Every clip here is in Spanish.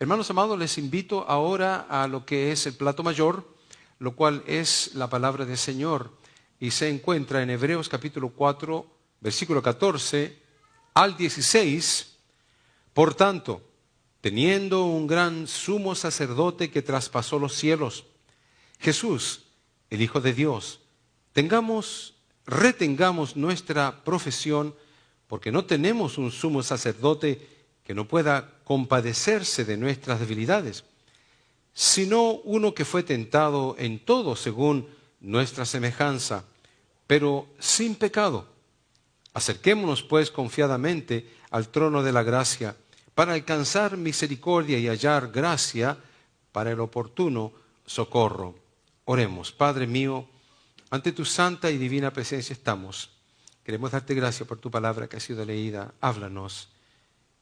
Hermanos amados, les invito ahora a lo que es el plato mayor, lo cual es la palabra del Señor, y se encuentra en Hebreos capítulo 4, versículo 14 al 16. Por tanto, teniendo un gran sumo sacerdote que traspasó los cielos, Jesús, el Hijo de Dios, retengamos nuestra profesión, porque no tenemos un sumo sacerdote que no pueda compadecerse de nuestras debilidades, sino uno que fue tentado en todo según nuestra semejanza, pero sin pecado. Acerquémonos pues confiadamente al trono de la gracia, para alcanzar misericordia y hallar gracia para el oportuno socorro. Oremos. Padre mío, ante tu santa y divina presencia estamos. Queremos darte gracias por tu palabra que ha sido leída. Háblanos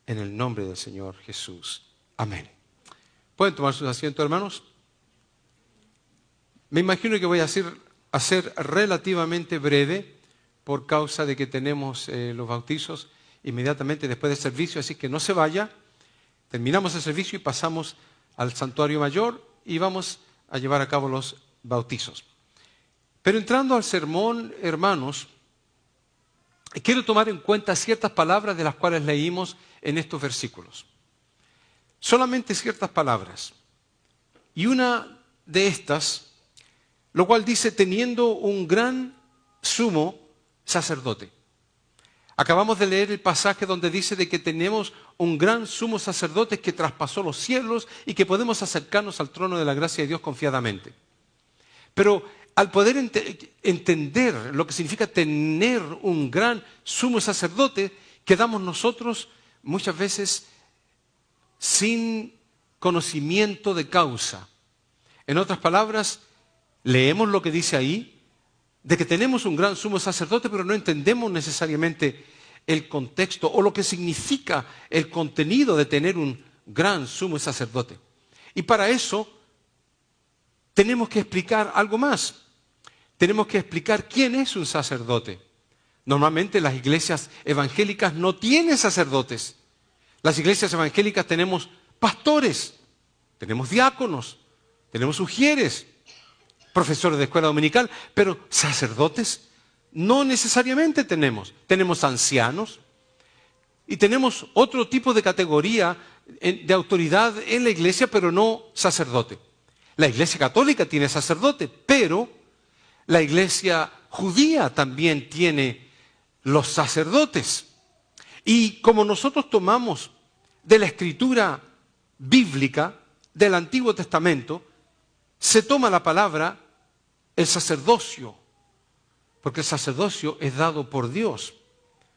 en el nombre del Señor Jesús. Amén. ¿Pueden tomar sus asientos, hermanos? Me imagino que voy a ser relativamente breve por causa de que tenemos los bautizos inmediatamente después del servicio, así que no se vaya. Terminamos el servicio y pasamos al santuario mayor y vamos a llevar a cabo los bautizos. Pero entrando al sermón, hermanos, quiero tomar en cuenta ciertas palabras de las cuales leímos en estos versículos. Solamente ciertas palabras. Y una de estas, lo cual dice, teniendo un gran sumo sacerdote. Acabamos de leer el pasaje donde dice de que tenemos un gran sumo sacerdote que traspasó los cielos y que podemos acercarnos al trono de la gracia de Dios confiadamente. Pero al poder entender lo que significa tener un gran sumo sacerdote, quedamos nosotros muchas veces sin conocimiento de causa. En otras palabras, leemos lo que dice ahí, de que tenemos un gran sumo sacerdote, pero no entendemos necesariamente el contexto o lo que significa el contenido de tener un gran sumo sacerdote. Y para eso tenemos que explicar algo más. Tenemos que explicar quién es un sacerdote. Normalmente las iglesias evangélicas no tienen sacerdotes. Las iglesias evangélicas tenemos pastores, tenemos diáconos, tenemos sugieres, profesores de escuela dominical, pero sacerdotes no necesariamente tenemos. Tenemos ancianos y tenemos otro tipo de categoría de autoridad en la iglesia, pero no sacerdote. La iglesia católica tiene sacerdote, pero la iglesia judía también tiene los sacerdotes. Y como nosotros tomamos de la escritura bíblica del Antiguo Testamento, se toma la palabra el sacerdocio, porque el sacerdocio es dado por Dios.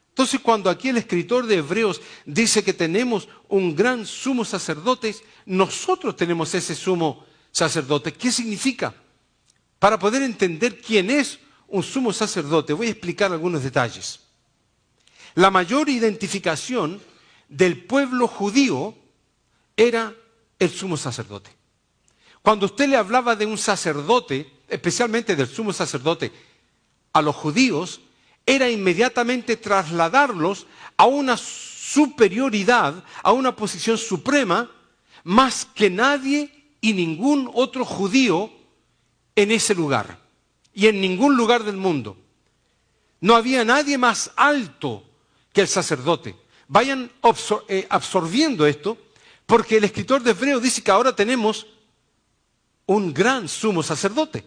Entonces, cuando aquí el escritor de Hebreos dice que tenemos un gran sumo sacerdote, nosotros tenemos ese sumo sacerdote. ¿Qué significa? Para poder entender quién es un sumo sacerdote, voy a explicar algunos detalles. La mayor identificación del pueblo judío era el sumo sacerdote. Cuando usted le hablaba de un sacerdote, especialmente del sumo sacerdote, a los judíos, era inmediatamente trasladarlos a una superioridad, a una posición suprema, más que nadie y ningún otro judío en ese lugar y en ningún lugar del mundo. No había nadie más alto que el sacerdote. Vayan absorbiendo esto, porque el escritor de Hebreos dice que ahora tenemos un gran sumo sacerdote.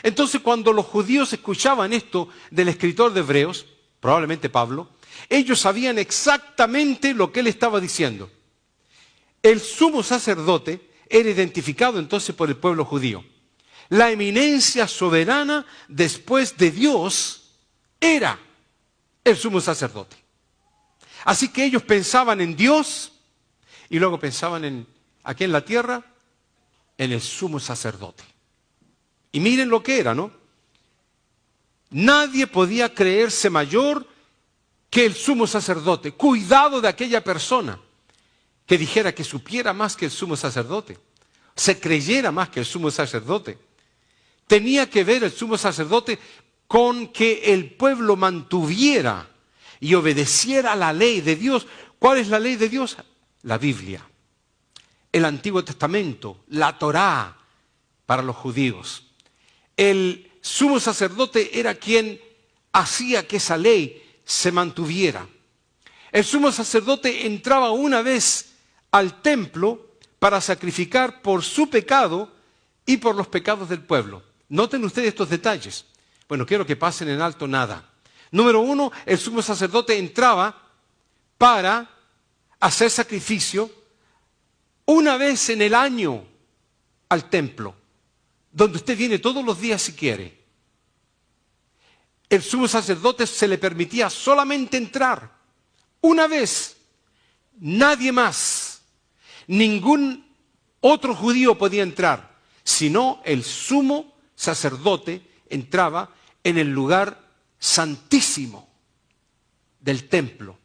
Entonces, cuando los judíos escuchaban esto del escritor de Hebreos, probablemente Pablo, ellos sabían exactamente lo que él estaba diciendo. El sumo sacerdote era identificado entonces por el pueblo judío. La eminencia soberana después de Dios era el sumo sacerdote. Así que ellos pensaban en Dios y luego pensaban aquí en la tierra, en el sumo sacerdote. Y miren lo que era, ¿no? Nadie podía creerse mayor que el sumo sacerdote. Cuidado de aquella persona que dijera que supiera más que el sumo sacerdote, se creyera más que el sumo sacerdote. Tenía que ver el sumo sacerdote con que el pueblo mantuviera y obedeciera la ley de Dios. ¿Cuál es la ley de Dios? La Biblia. el Antiguo Testamento, la Torá para los judíos. El sumo sacerdote era quien hacía que esa ley se mantuviera. El sumo sacerdote entraba una vez al templo para sacrificar por su pecado y por los pecados del pueblo. Noten ustedes estos detalles. Bueno, quiero que pasen en alto nada. Número uno, el sumo sacerdote entraba para hacer sacrificio una vez en el año al templo, donde usted viene todos los días si quiere. El sumo sacerdote se le permitía solamente entrar una vez, nadie más, ningún otro judío podía entrar, sino el sumo sacerdote entraba en el lugar santísimo del templo,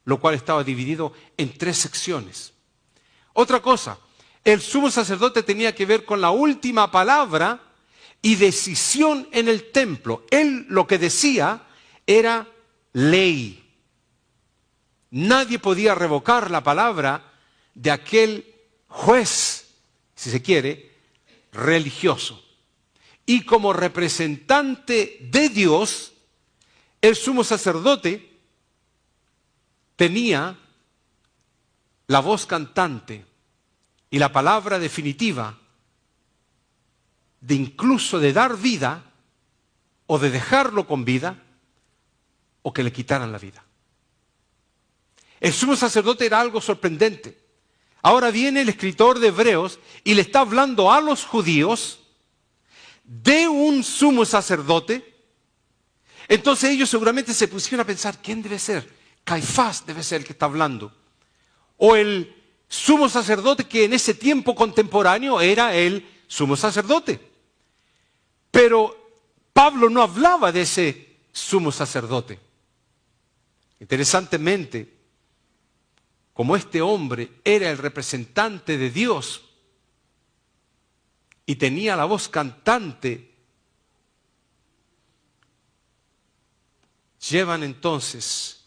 lo cual estaba dividido en 3 secciones. Otra cosa, el sumo sacerdote tenía que ver con la última palabra y decisión en el templo. Él lo que decía era ley. Nadie podía revocar la palabra de aquel juez, si se quiere, religioso. Y como representante de Dios, el sumo sacerdote tenía la voz cantante y la palabra definitiva de incluso de dar vida o de dejarlo con vida o que le quitaran la vida. El sumo sacerdote era algo sorprendente. Ahora viene el escritor de Hebreos y le está hablando a los judíos de un sumo sacerdote. Entonces ellos seguramente se pusieron a pensar, ¿quién debe ser? Caifás debe ser el que está hablando. O el sumo sacerdote que en ese tiempo contemporáneo era el sumo sacerdote. Pero Pablo no hablaba de ese sumo sacerdote. Interesantemente, como este hombre era el representante de Dios y tenía la voz cantante, llevan entonces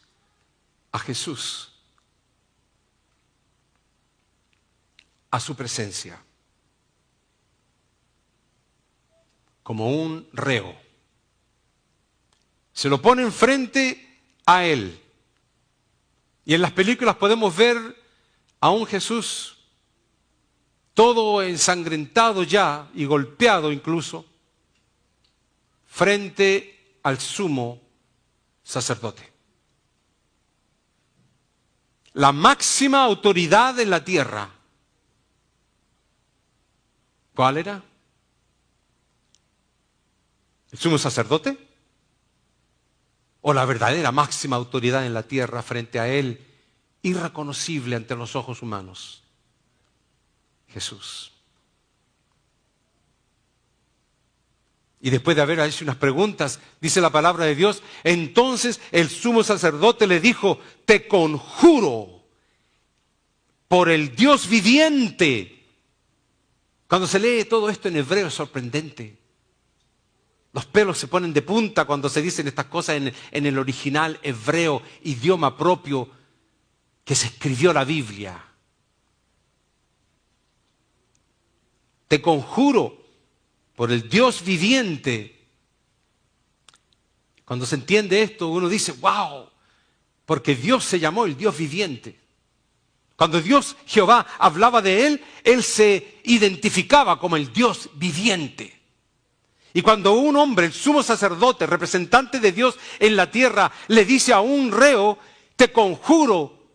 a Jesús a su presencia como un reo. Se lo ponen frente a él. Y en las películas podemos ver a un Jesús todo ensangrentado ya y golpeado incluso, frente al sumo sacerdote. La máxima autoridad en la tierra. ¿Cuál era? ¿El sumo sacerdote? ¿O la verdadera máxima autoridad en la tierra frente a él, irreconocible ante los ojos humanos? Jesús. Y después de haber hecho unas preguntas, dice la palabra de Dios, entonces el sumo sacerdote le dijo, te conjuro por el Dios viviente. Cuando se lee todo esto en hebreo es sorprendente. Los pelos se ponen de punta cuando se dicen estas cosas en el original hebreo, idioma propio que se escribió la Biblia. Te conjuro por el Dios viviente. Cuando se entiende esto, uno dice, wow, porque Dios se llamó el Dios viviente. Cuando Dios, Jehová, hablaba de Él, Él se identificaba como el Dios viviente. Y cuando un hombre, el sumo sacerdote, representante de Dios en la tierra, le dice a un reo, te conjuro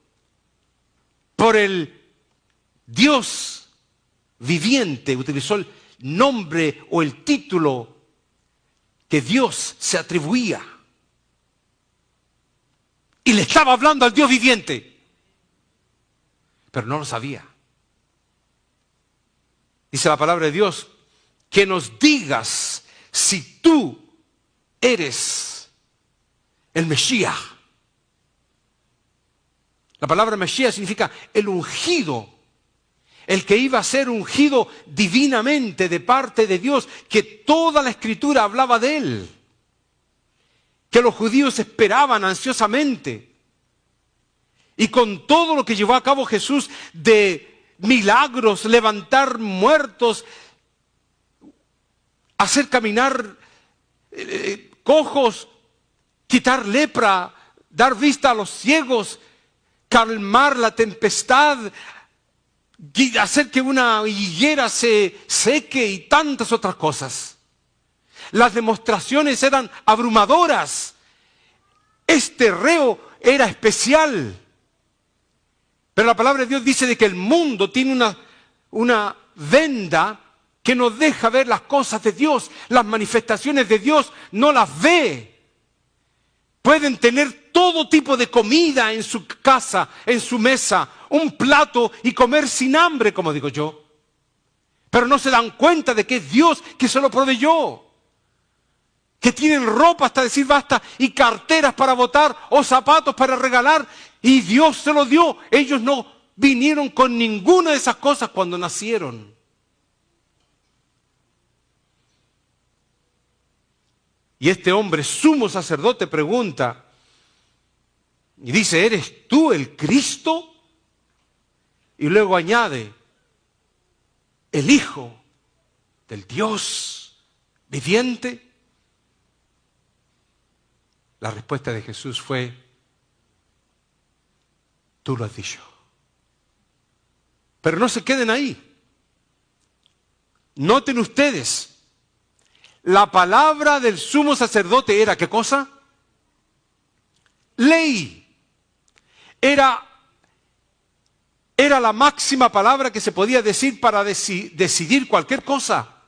por el Dios viviente, utilizó el nombre o el título que Dios se atribuía. Y le estaba hablando al Dios viviente, pero no lo sabía. Dice la palabra de Dios, que nos digas si tú eres el Mesías. La palabra Mesías significa el ungido, el que iba a ser ungido divinamente de parte de Dios, que toda la Escritura hablaba de él, que los judíos esperaban ansiosamente. Y con todo lo que llevó a cabo Jesús de milagros, levantar muertos, hacer caminar cojos, quitar lepra, dar vista a los ciegos, calmar la tempestad, hacer que una higuera se seque y tantas otras cosas. Las demostraciones eran abrumadoras. Este reo era especial. Pero la palabra de Dios dice de que el mundo tiene una venda que nos deja ver las cosas de Dios, las manifestaciones de Dios, no las ve. Pueden tener todo tipo de comida en su casa, en su mesa, un plato y comer sin hambre, como digo yo. Pero no se dan cuenta de que es Dios que se lo proveyó. Que tienen ropa hasta decir basta y carteras para botar o zapatos para regalar y Dios se lo dio. Ellos no vinieron con ninguna de esas cosas cuando nacieron. Y este hombre, sumo sacerdote, pregunta y dice, ¿eres tú el Cristo? Y luego añade, el Hijo del Dios viviente. La respuesta de Jesús fue, tú lo has dicho. Pero no se queden ahí. Noten ustedes, la palabra del sumo sacerdote era, ¿qué cosa? Ley. Era la máxima palabra que se podía decir para decidir cualquier cosa.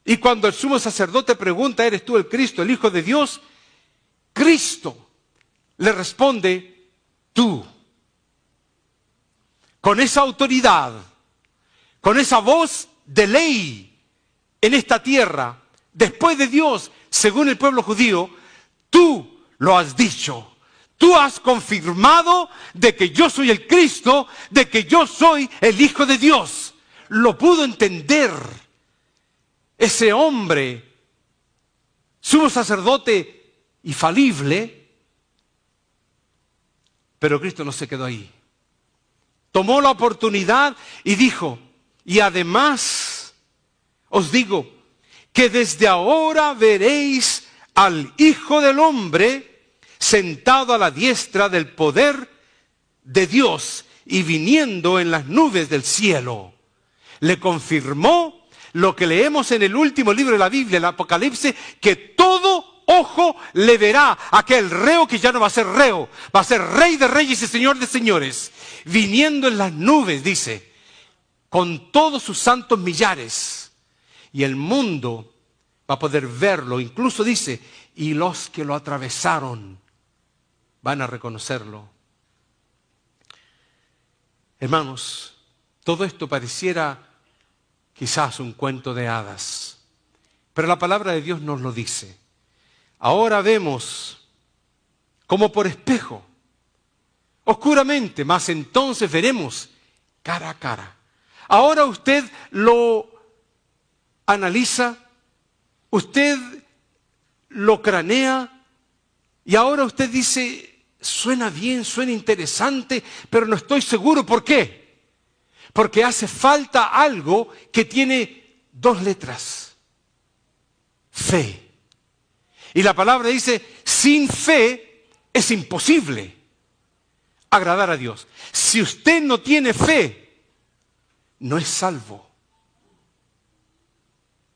Y cuando el sumo sacerdote pregunta, ¿eres tú el Cristo, el Hijo de Dios? Cristo le responde, tú. Con esa autoridad, con esa voz de ley en esta tierra, después de Dios, según el pueblo judío, tú lo has dicho. Tú has confirmado de que yo soy el Cristo, de que yo soy el Hijo de Dios. Lo pudo entender ese hombre, sumo sacerdote infalible, pero Cristo no se quedó ahí. Tomó la oportunidad y dijo, y además os digo que desde ahora veréis al Hijo del Hombre sentado a la diestra del poder de Dios y viniendo en las nubes del cielo. Le confirmó lo que leemos en el último libro de la Biblia, el Apocalipsis, que todo ojo le verá a aquel reo que ya no va a ser reo, va a ser Rey de reyes y Señor de señores, viniendo en las nubes, dice, con todos sus santos millares, y el mundo va a poder verlo, incluso dice, y los que lo atravesaron van a reconocerlo. Hermanos, todo esto pareciera quizás un cuento de hadas, pero la palabra de Dios nos lo dice. Ahora vemos como por espejo, oscuramente, mas entonces veremos cara a cara. Ahora usted lo analiza, usted lo cranea y ahora usted dice, suena bien, suena interesante, pero no estoy seguro. ¿Por qué? Porque hace falta algo que tiene dos letras. Fe. Y la palabra dice, sin fe es imposible agradar a Dios. Si usted no tiene fe, no es salvo.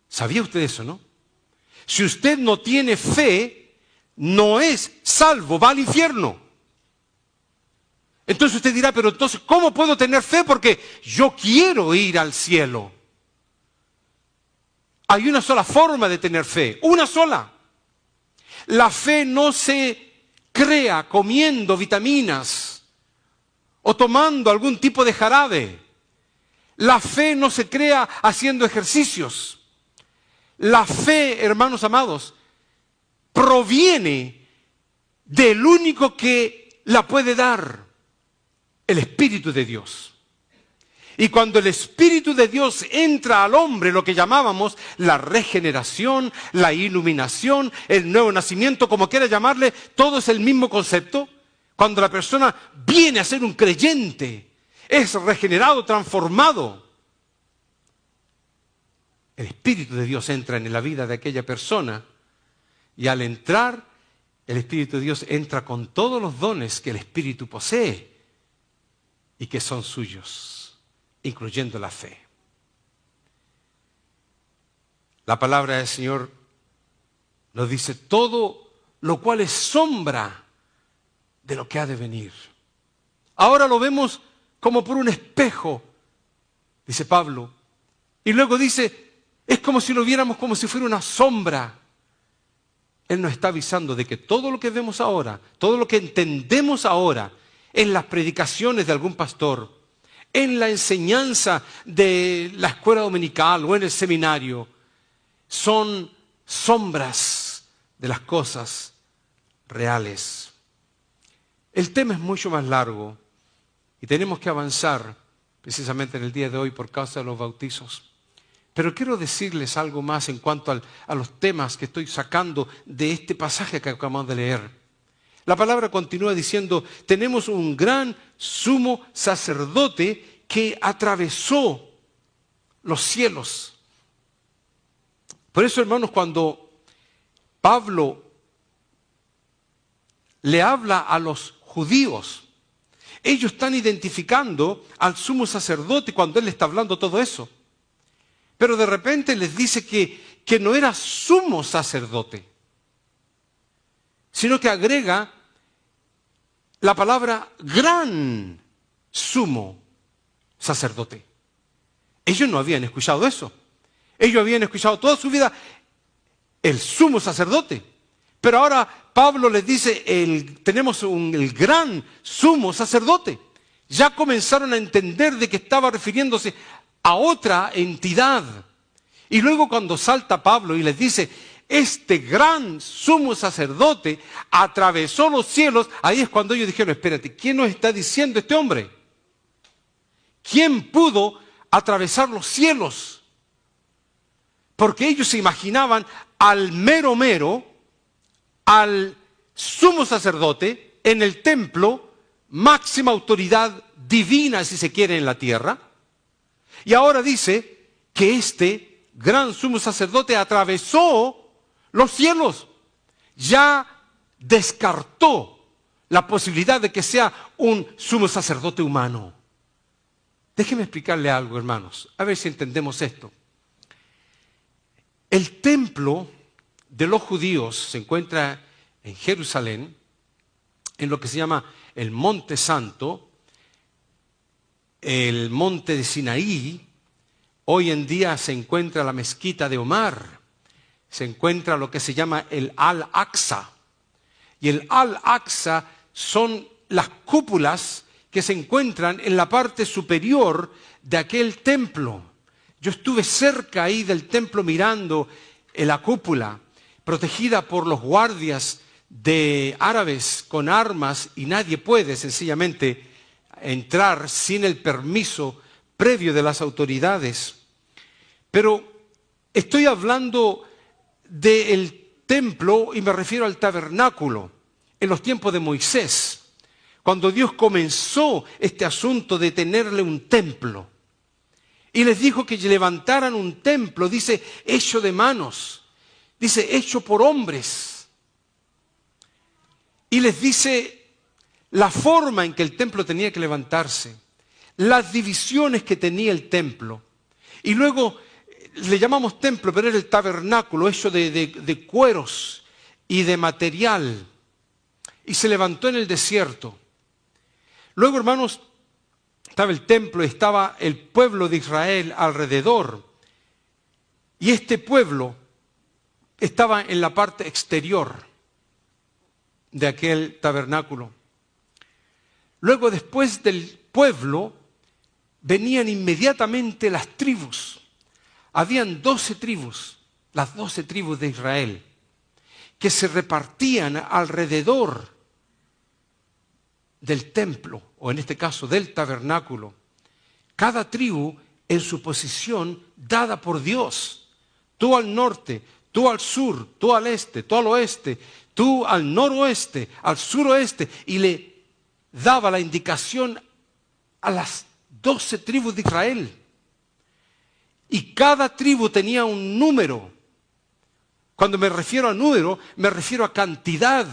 ¿Sabía usted eso, no? Si usted no tiene fe, no es salvo, va al infierno. Entonces usted dirá, pero entonces, ¿cómo puedo tener fe? Porque yo quiero ir al cielo. Hay una sola forma de tener fe, una sola. La fe no se crea comiendo vitaminas o tomando algún tipo de jarabe. La fe no se crea haciendo ejercicios. La fe, hermanos amados, proviene del único que la puede dar, el Espíritu de Dios. Y cuando el Espíritu de Dios entra al hombre, lo que llamábamos la regeneración, la iluminación, el nuevo nacimiento, como quiera llamarle, todo es el mismo concepto. Cuando la persona viene a ser un creyente, es regenerado, transformado. El Espíritu de Dios entra en la vida de aquella persona y al entrar, el Espíritu de Dios entra con todos los dones que el Espíritu posee y que son suyos, incluyendo la fe. La palabra del Señor nos dice todo lo cual es sombra de lo que ha de venir. Ahora lo vemos como por un espejo, dice Pablo. Y luego dice, es como si lo viéramos como si fuera una sombra. Él nos está avisando de que todo lo que vemos ahora, todo lo que entendemos ahora, en las predicaciones de algún pastor, en la enseñanza de la escuela dominical o en el seminario, son sombras de las cosas reales. El tema es mucho más largo y tenemos que avanzar precisamente en el día de hoy por causa de los bautizos. Pero quiero decirles algo más en cuanto a los temas que estoy sacando de este pasaje que acabamos de leer. La palabra continúa diciendo, tenemos un gran sumo sacerdote que atravesó los cielos. Por eso, hermanos, cuando Pablo le habla a los judíos, ellos están identificando al sumo sacerdote cuando él está hablando todo eso. Pero de repente les dice que no era sumo sacerdote, sino que agrega la palabra gran sumo sacerdote. Ellos no habían escuchado eso. Ellos habían escuchado toda su vida el sumo sacerdote. Pero ahora Pablo les dice, tenemos el gran sumo sacerdote. Ya comenzaron a entender de que estaba refiriéndose a otra entidad. Y luego cuando salta Pablo y les dice, este gran sumo sacerdote atravesó los cielos, ahí es cuando ellos dijeron, espérate, ¿quién nos está diciendo este hombre? ¿Quién pudo atravesar los cielos? Porque ellos se imaginaban al mero, al sumo sacerdote en el templo, máxima autoridad divina, si se quiere, en la tierra. Y ahora dice que este gran sumo sacerdote atravesó los cielos. Ya descartó la posibilidad de que sea un sumo sacerdote humano. Déjeme explicarle algo, hermanos, a ver si entendemos esto. El templo de los judíos se encuentra en Jerusalén, en lo que se llama el Monte Santo, el monte de Sinaí. Hoy en día se encuentra la mezquita de Omar, se encuentra lo que se llama el Al-Aqsa. Y el Al-Aqsa son las cúpulas que se encuentran en la parte superior de aquel templo. Yo estuve cerca ahí del templo mirando en la cúpula, protegida por los guardias de árabes con armas, y nadie puede sencillamente entrar sin el permiso previo de las autoridades. Pero estoy hablando del templo y me refiero al tabernáculo en los tiempos de Moisés, cuando Dios comenzó este asunto de tenerle un templo. Y les dijo que levantaran un templo, dice, hecho de manos, dice, hecho por hombres. Y les dice la forma en que el templo tenía que levantarse, las divisiones que tenía el templo. Y luego le llamamos templo, pero era el tabernáculo hecho de cueros y de material. Y se levantó en el desierto. Luego, hermanos, estaba el templo y estaba el pueblo de Israel alrededor. Y este pueblo estaba en la parte exterior de aquel tabernáculo. Luego, después del pueblo, venían inmediatamente las tribus. Habían 12 tribus, las 12 tribus de Israel, que se repartían alrededor del templo, o en este caso del tabernáculo. Cada tribu en su posición dada por Dios. Tú al norte, tú al sur, tú al este, tú al oeste, tú al noroeste, al suroeste, y le daba la indicación a las 12 tribus de Israel. Y cada tribu tenía un número. Cuando me refiero a número, me refiero a cantidad.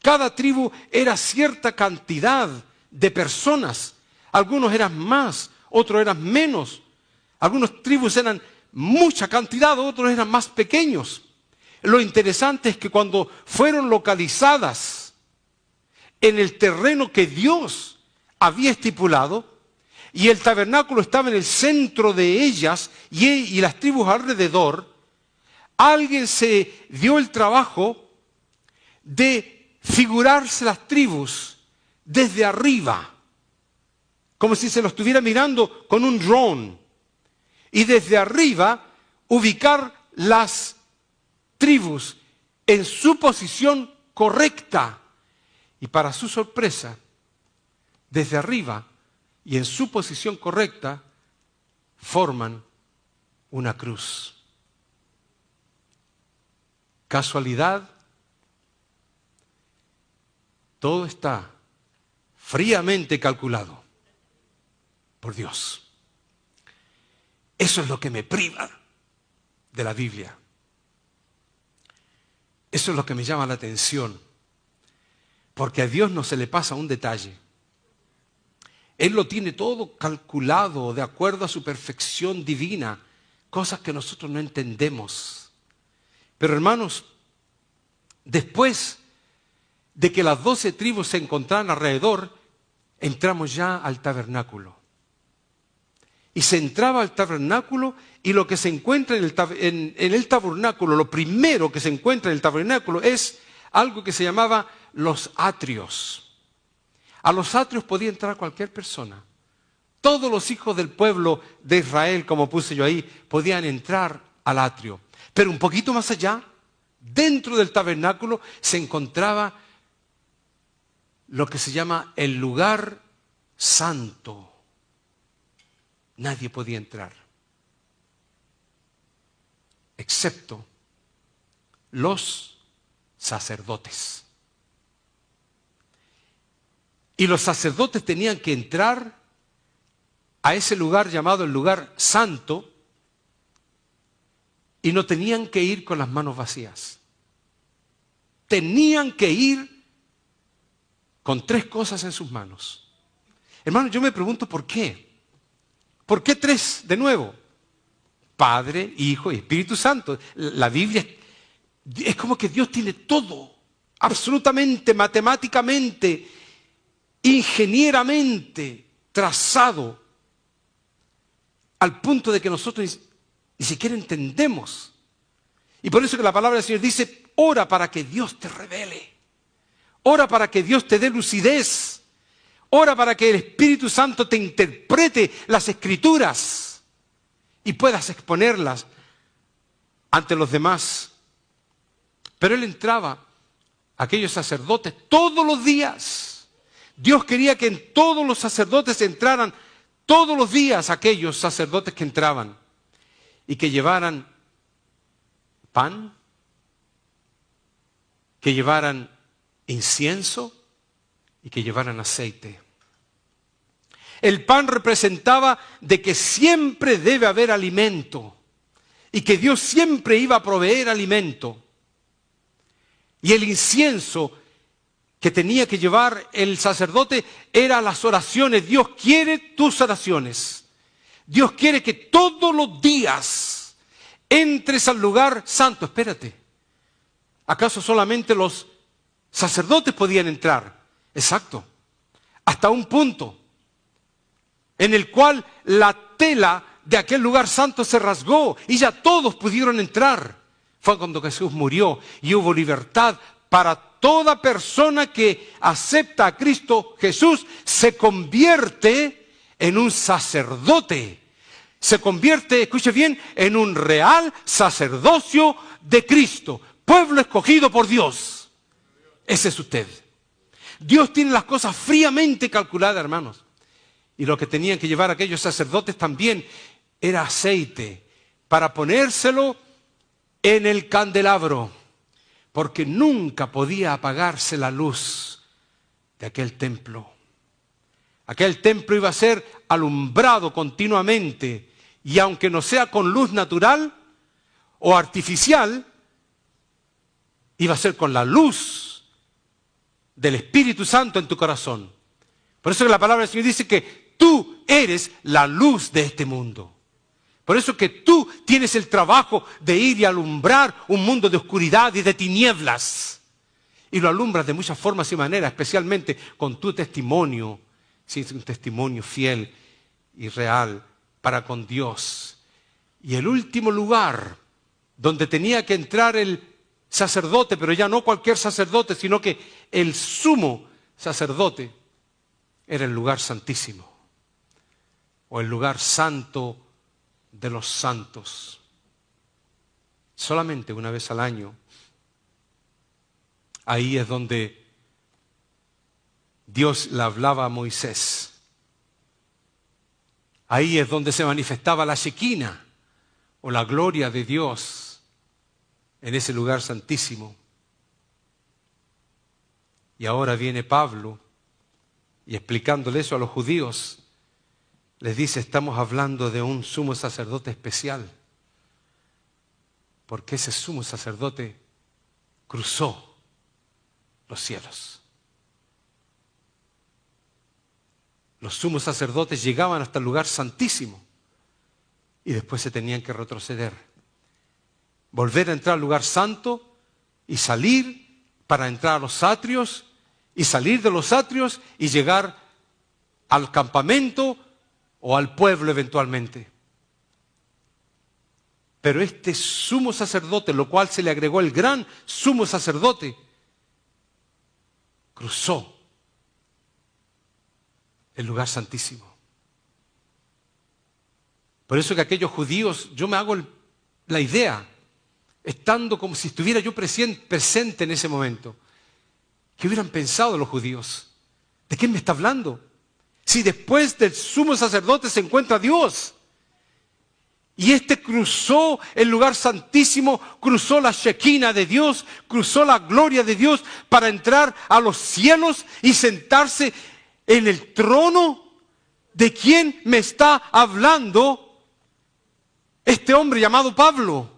Cada tribu era cierta cantidad de personas. Algunos eran más, otros eran menos. Algunas tribus eran mucha cantidad, otros eran más pequeños. Lo interesante es que cuando fueron localizadas en el terreno que Dios había estipulado, y el tabernáculo estaba en el centro de ellas y las tribus alrededor, alguien se dio el trabajo de figurarse las tribus desde arriba, como si se lo estuviera mirando con un dron, y desde arriba ubicar las tribus en su posición correcta. Y para su sorpresa, desde arriba y en su posición correcta, forman una cruz. ¿Casualidad? Todo está fríamente calculado por Dios. Eso es lo que me priva de la Biblia. Eso es lo que me llama la atención. Porque a Dios no se le pasa un detalle. Él lo tiene todo calculado de acuerdo a su perfección divina, cosas que nosotros no entendemos. Pero hermanos, después de que las 12 tribus se encontraran alrededor, entramos ya al tabernáculo. Y se entraba al tabernáculo, y lo que se encuentra en el tabernáculo, lo primero que se encuentra en el tabernáculo es algo que se llamaba los atrios. A los atrios podía entrar cualquier persona. Todos los hijos del pueblo de Israel, como puse yo ahí, podían entrar al atrio. Pero un poquito más allá, dentro del tabernáculo, se encontraba lo que se llama el lugar santo. Nadie podía entrar, excepto los sacerdotes. Y los sacerdotes tenían que entrar a ese lugar llamado el lugar santo, y no tenían que ir con las manos vacías. Tenían que ir con 3 cosas en sus manos. Hermano, yo me pregunto ¿por qué? ¿Por qué 3 de nuevo? Padre, Hijo y Espíritu Santo. La Biblia es como que Dios tiene todo, absolutamente, matemáticamente, ingenieramente trazado, al punto de que nosotros ni siquiera entendemos. Y por eso que la palabra del Señor dice, ora para que Dios te revele. Ora para que Dios te dé lucidez. Ora para que el Espíritu Santo te interprete las Escrituras y puedas exponerlas ante los demás. Pero él entraba, aquellos sacerdotes, todos los días. Dios quería que en todos los sacerdotes entraran todos los días aquellos sacerdotes que entraban y que llevaran pan, que llevaran incienso y que llevaran aceite. El pan representaba de que siempre debe haber alimento y que Dios siempre iba a proveer alimento. Y el incienso que tenía que llevar el sacerdote era las oraciones. Dios quiere tus oraciones. Dios quiere que todos los días entres al lugar santo. Espérate, ¿acaso solamente los sacerdotes podían entrar? Exacto, hasta un punto en el cual la tela de aquel lugar santo se rasgó y ya todos pudieron entrar. Fue cuando Jesús murió y hubo libertad para toda persona que acepta a Cristo Jesús. Se convierte en un sacerdote. Se convierte, escuche bien, en un real sacerdocio de Cristo. Pueblo escogido por Dios. Ese es usted. Dios tiene las cosas fríamente calculadas, hermanos. Y lo que tenían que llevar aquellos sacerdotes también era aceite para ponérselo en el candelabro, porque nunca podía apagarse la luz de aquel templo. Aquel templo iba a ser alumbrado continuamente, y aunque no sea con luz natural o artificial, iba a ser con la luz del Espíritu Santo en tu corazón. Por eso que la palabra del Señor dice que tú eres la luz de este mundo. Por eso que tú tienes el trabajo de ir y alumbrar un mundo de oscuridad y de tinieblas. Y lo alumbras de muchas formas y maneras, especialmente con tu testimonio, si es un testimonio fiel y real para con Dios. Y el último lugar donde tenía que entrar el sacerdote, pero ya no cualquier sacerdote, sino que el sumo sacerdote, era el lugar santísimo, o el lugar santo de los santos. Solamente una vez al año, ahí es donde Dios le hablaba a Moisés. Ahí es donde se manifestaba la Shekinah, o la gloria de Dios, en ese lugar santísimo. Y ahora viene Pablo, y explicándole eso a los judíos, les dice, estamos hablando de un sumo sacerdote especial, porque ese sumo sacerdote cruzó los cielos. Los sumos sacerdotes llegaban hasta el lugar santísimo y después se tenían que retroceder, volver a entrar al lugar santo y salir para entrar a los atrios y salir de los atrios y llegar al campamento o al pueblo eventualmente. Pero este sumo sacerdote, lo cual se le agregó el gran sumo sacerdote, cruzó el lugar santísimo. Por eso que aquellos judíos, yo me hago la idea, estando como si estuviera yo presente en ese momento, ¿qué hubieran pensado los judíos? ¿De quién me está hablando? Si después del sumo sacerdote se encuentra Dios. Y este cruzó el lugar santísimo, cruzó la Shekinah de Dios, cruzó la gloria de Dios para entrar a los cielos y sentarse en el trono. ¿De quién me está hablando este hombre llamado Pablo?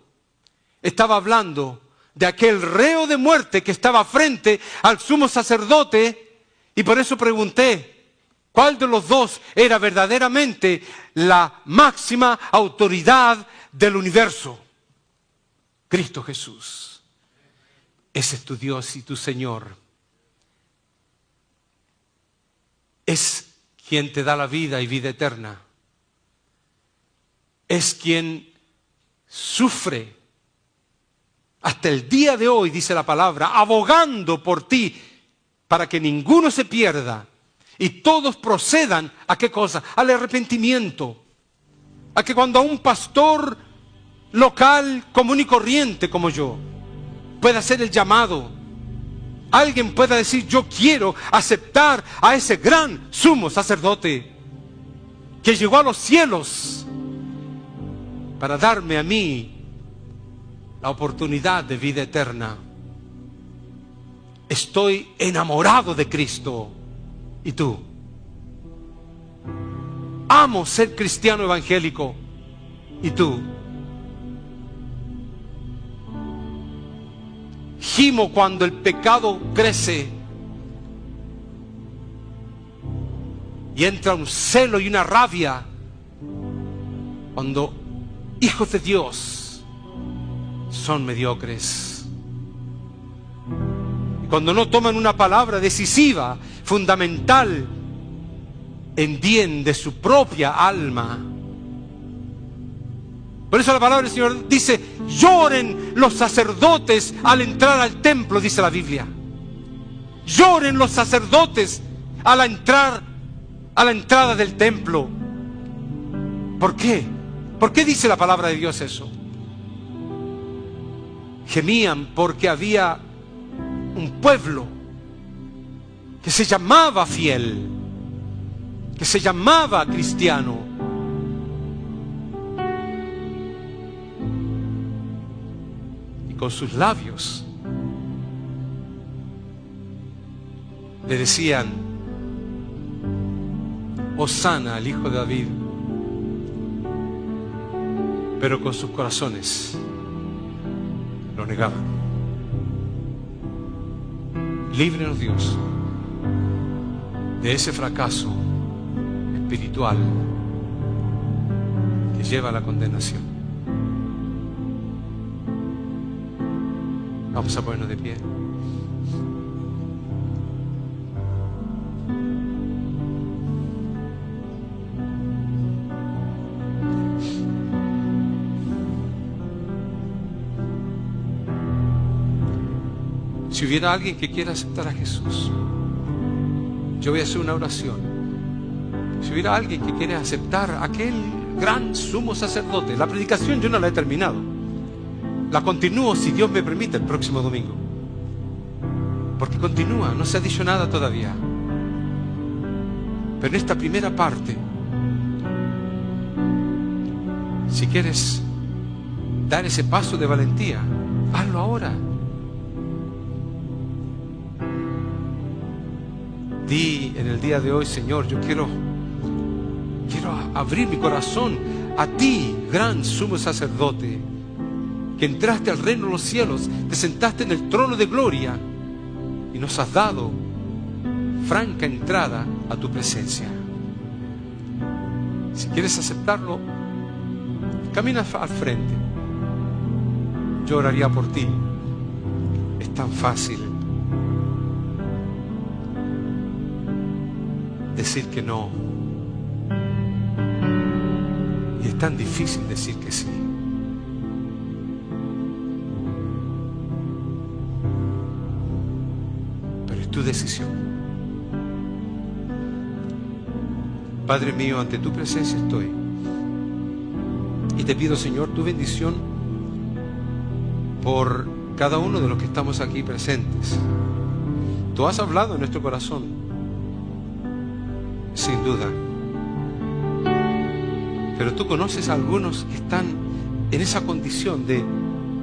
Estaba hablando de aquel reo de muerte que estaba frente al sumo sacerdote, y por eso pregunté, ¿cuál de los dos era verdaderamente la máxima autoridad del universo? Cristo Jesús. Ese es tu Dios y tu Señor. Es quien te da la vida y vida eterna. Es quien sufre hasta el día de hoy, dice la palabra, abogando por ti para que ninguno se pierda y todos procedan ¿a qué cosa? Al arrepentimiento. A que cuando a un pastor local común y corriente como yo pueda hacer el llamado, alguien pueda decir, yo quiero aceptar a ese gran sumo sacerdote que llegó a los cielos para darme a mí la oportunidad de vida eterna. Estoy enamorado de Cristo. ¿Y tú? Amo ser cristiano evangélico. ¿Y tú? Gimo cuando el pecado crece y entra un celo y una rabia cuando hijos de Dios son mediocres, y cuando no toman una palabra decisiva, fundamental en bien de su propia alma. Por eso la palabra del Señor dice, lloren los sacerdotes al entrar al templo, dice la Biblia. Lloren los sacerdotes al entrar a la entrada del templo. ¿Por qué? ¿Por qué dice la palabra de Dios eso? Gemían porque había un pueblo que se llamaba fiel, que se llamaba cristiano. Y con sus labios le decían, Hosana al Hijo de David. Pero con sus corazones lo negaban. Líbranos, Dios, de ese fracaso espiritual que lleva a la condenación. Vamos a ponernos de pie. Si hubiera alguien que quiera aceptar a Jesús, yo voy a hacer una oración. Si hubiera alguien que quiere aceptar a aquel gran sumo sacerdote, la predicación yo no la he terminado. La continúo, si Dios me permite, el próximo domingo. Porque continúa, no se ha dicho nada todavía. Pero en esta primera parte, si quieres dar ese paso de valentía, hazlo ahora. Di en el día de hoy: Señor, yo quiero abrir mi corazón a ti, gran sumo sacerdote, que entraste al reino de los cielos, te sentaste en el trono de gloria y nos has dado franca entrada a tu presencia. Si quieres aceptarlo, camina al frente. Yo oraría por ti. Es tan fácil decir que no, y es tan difícil decir que sí. Pero es tu decisión. Padre mío, ante tu presencia estoy y te pido, Señor, tu bendición por cada uno de los que estamos aquí presentes. Tú has hablado en nuestro corazón, sin duda, pero tú conoces a algunos que están en esa condición de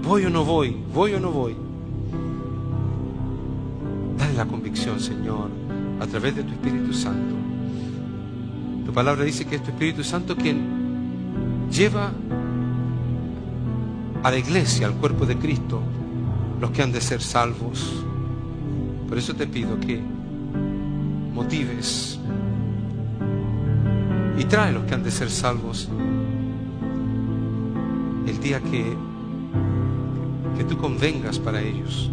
voy o no voy, voy o no voy. Dale la convicción, Señor, a través de tu Espíritu Santo. Tu palabra dice que es tu Espíritu Santo quien lleva a la iglesia, al cuerpo de Cristo, los que han de ser salvos. Por eso te pido que motives y trae los que han de ser salvos el día que tú convengas para ellos,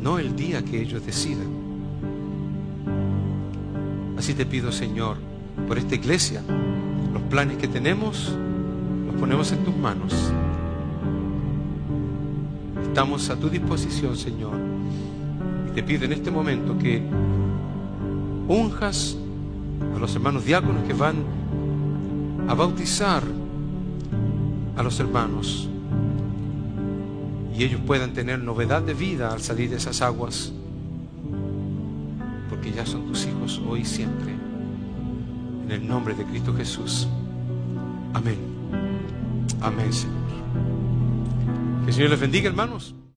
no el día que ellos decidan. Así te pido, Señor, por esta iglesia, los planes que tenemos los ponemos en tus manos. Estamos a tu disposición, Señor, y te pido en este momento que unjas a los hermanos diáconos que van a bautizar a los hermanos y ellos puedan tener novedad de vida al salir de esas aguas, porque ya son tus hijos hoy y siempre, en el nombre de Cristo Jesús. Amén. Amén, Señor. Que el Señor les bendiga, hermanos.